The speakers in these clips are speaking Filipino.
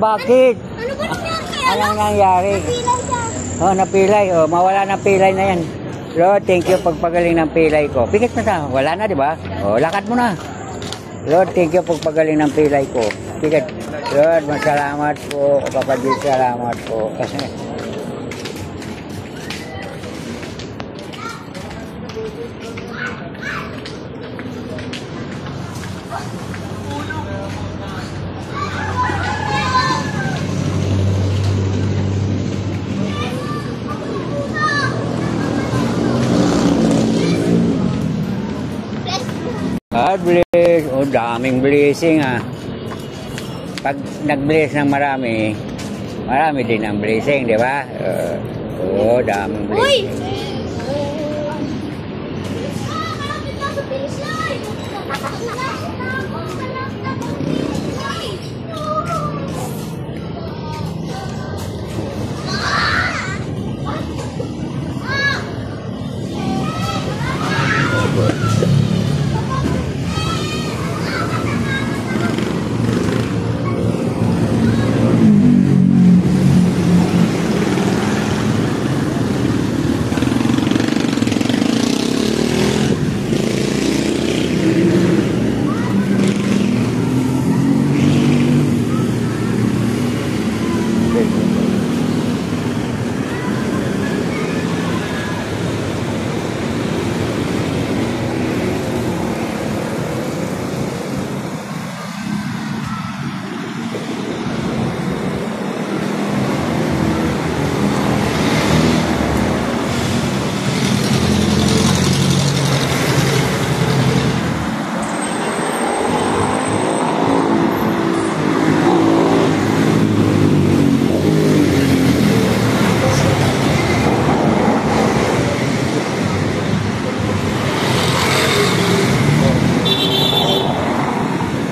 bakit? Ano ba nangyari? Anong nangyari? Napilay siya. Oh, napilay. Oh, mawala ng pilay na yan. Lord, thank you pagpagaling ng pilay ko. Pikit mo na. Wala na, di ba? Oh, lakad mo na. Lord, thank you pagpagaling ng pilay ko. Pikit. Lord, masalamat po. Kapatid, salamat po. Kasi God bless. Oh, daming blessing ah. Pag nag-bless ng marami, marami din ang blessing, di ba? Oh, daming blessing.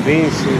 Busy.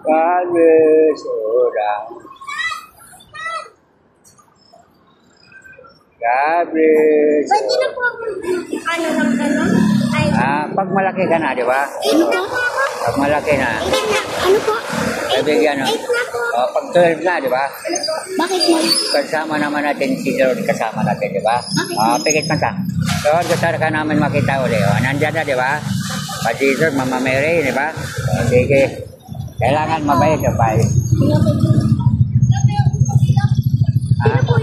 God bless orang. God bless. Pwede na po ako ano lang gano'n? Pag malaki ka na, di ba? Ano po? Pag malaki na. Ano po? Bigyan, no? 8 na po. Pag 12 na, di ba? Bakit mo? Kasama naman natin si Lord, kasama natin, di ba? Pikit man ta. Lord, gusto ka namin makita ulit. Nandiyan na, di ba? Pa Jesus, Mama Mary, di ba? Sige. Kailangan mabait ka pa. Ano po